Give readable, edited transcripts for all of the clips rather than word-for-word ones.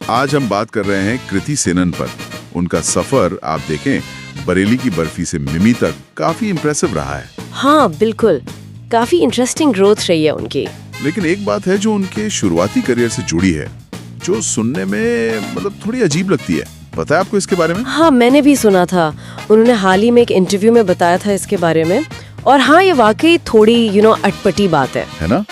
आज हम बात कर रहे हैं कृति सेनन पर। उनका सफर आप देखें, बरेली की बर्फी से मिमी तक काफी इम्प्रेसिव रहा है। हाँ बिल्कुल, काफी इंटरेस्टिंग ग्रोथ रही है उनकी। लेकिन एक बात है जो उनके शुरुआती करियर से जुड़ी है, जो सुनने में मतलब थोड़ी अजीब लगती है। पता है आपको इसके बारे में? हाँ, मैंने भी सुना था। उन्होंने हाल ही में एक इंटरव्यू में बताया था इसके बारे में। और हाँ, ये वाकई थोड़ी अटपटी बात है ना?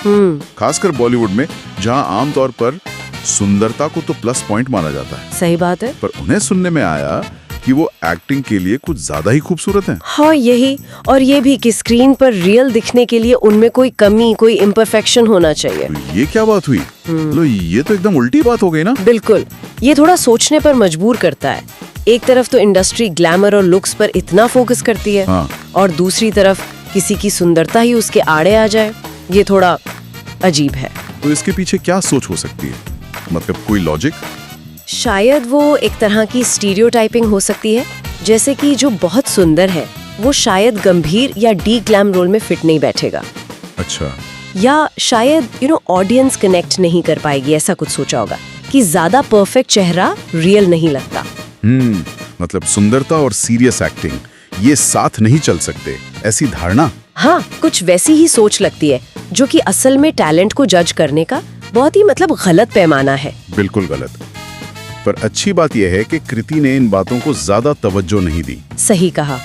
खासकर बॉलीवुड में, जहाँ आमतौर पर सुंदरता को तो प्लस पॉइंट माना जाता है। सही बात है। पर उन्हें सुनने में आया कि वो एक्टिंग के लिए कुछ ज्यादा ही खूबसूरत हैं। हाँ, यही। और ये भी कि स्क्रीन पर रियल दिखने के लिए उनमें कोई कमी, कोई इम्परफेक्शन होना चाहिए। तो ये क्या बात हुई? लो, ये तो एकदम उल्टी बात हो गई ना। बिल्कुल, ये थोड़ा सोचने पर मजबूर करता है। एक तरफ तो इंडस्ट्री ग्लैमर और लुक्स पर इतना फोकस करती है, हाँ। और दूसरी तरफ किसी की सुंदरता ही उसके आड़े आ जाए, ये थोड़ा अजीब है। तो इसके पीछे क्या सोच हो सकती है? मतलब कोई लॉजिक? शायद वो एक तरह की स्टीरियोटाइपिंग हो सकती है, जैसे कि जो बहुत सुंदर है वो शायद गंभीर या डी ग्लैम रोल में फिट नहीं बैठेगा। अच्छा। या शायद ऑडियंस कनेक्ट नहीं कर पाएगी, ऐसा कुछ सोचा होगा कि ज्यादा परफेक्ट चेहरा रियल नहीं लगता। मतलब सुंदरता और सीरियस एक्टिंग ये साथ नहीं चल सकते, ऐसी धारणा। हाँ, कुछ वैसी ही सोच लगती है, जो कि असल में टैलेंट को जज करने का बहुत ही गलत पैमाना है। बिल्कुल गलत। पर अच्छी बात यह है कि कृति ने इन बातों को ज्यादा तवज्जो नहीं दी। सही कहा।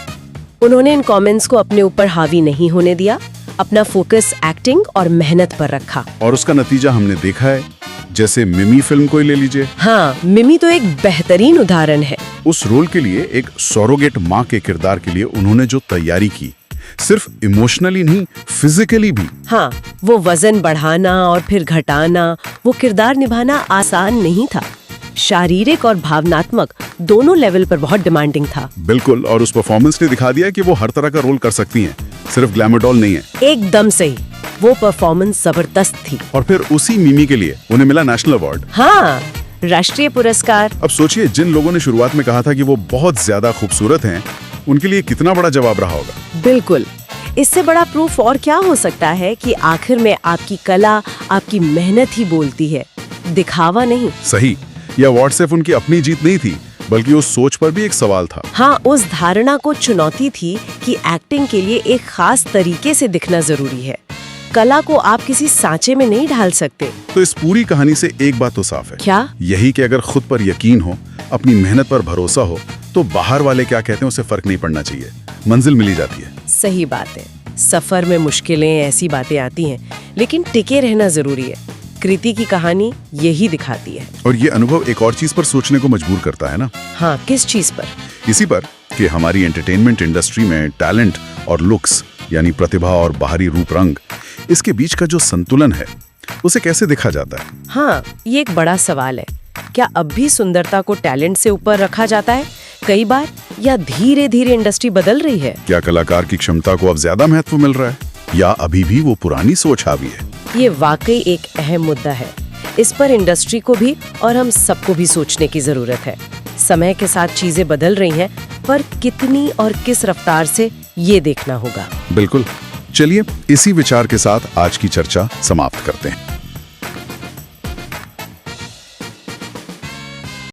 उन्होंने इन कमेंट्स को अपने ऊपर हावी नहीं होने दिया, अपना फोकस एक्टिंग और मेहनत पर रखा। और उसका नतीजा हमने देखा है। जैसे मिमी फिल्म को ही ले लीजिए। हाँ, मिमी तो एक बेहतरीन उदाहरण है। उस रोल के लिए, एक सरोगेट माँ के किरदार के लिए उन्होंने जो तैयारी की, सिर्फ इमोशनली नहीं, फिजिकली भी। हाँ, वो वजन बढ़ाना और फिर घटाना, वो किरदार निभाना आसान नहीं था। शारीरिक और भावनात्मक दोनों लेवल पर बहुत डिमांडिंग था। बिल्कुल, और उस परफॉर्मेंस ने दिखा दिया कि वो हर तरह का रोल कर सकती हैं, सिर्फ ग्लैमर डॉल नहीं है। एकदम सही, वो परफॉर्मेंस जबरदस्त थी। और फिर उसी मिमी के लिए उन्हें मिला नेशनल अवार्ड। हाँ, राष्ट्रीय पुरस्कार। अब सोचिए, जिन लोगों ने शुरुआत में कहा था कि वो बहुत ज्यादा खूबसूरत हैं, उनके लिए कितना बड़ा जवाब रहा होगा। बिल्कुल, इससे बड़ा प्रूफ और क्या हो सकता है कि आखिर में आपकी कला, आपकी मेहनत ही बोलती है, दिखावा नहीं। सही। यह अवार्ड सिर्फ उनकी अपनी जीत नहीं थी, बल्कि उस सोच पर भी एक सवाल था। हाँ, उस धारणा को चुनौती थी कि एक्टिंग के लिए एक खास तरीके से दिखना जरूरी है। कला को आप किसी सांचे में नहीं ढाल सकते। तो इस पूरी कहानी से एक बात तो साफ है। क्या? यही कि अगर खुद पर यकीन हो, अपनी मेहनत पर भरोसा हो, तो बाहर वाले क्या कहते हैं उसे फर्क नहीं पड़ना चाहिए, मंजिल मिली जाती है। सही बात है। सफर में मुश्किलें, ऐसी बातें आती हैं, लेकिन टिके रहना जरूरी है। कृति की कहानी यही दिखाती है। और ये अनुभव एक और चीज पर सोचने को मजबूर करता है ना। हाँ, किस चीज पर? इसी पर कि हमारी एंटरटेनमेंट इंडस्ट्री में टैलेंट और लुक्स, यानी प्रतिभा और बाहरी रूप रंग, इसके बीच का जो संतुलन है, उसे कैसे देखा जाता है? हाँ, ये एक बड़ा सवाल है। क्या अब भी सुंदरता को टैलेंट से ऊपर रखा जाता है कई बार, या धीरे धीरे इंडस्ट्री बदल रही है? क्या कलाकार की क्षमता को अब ज्यादा महत्व मिल रहा है, या अभी भी वो पुरानी सोच हावी है? ये वाकई एक अहम मुद्दा है। इस पर इंडस्ट्री को भी और हम सबको भी सोचने की जरूरत है। समय के साथ चीजें बदल रही हैं, पर कितनी और किस रफ्तार से, ये देखना होगा। बिल्कुल। चलिए, इसी विचार के साथ आज की चर्चा समाप्त करते हैं।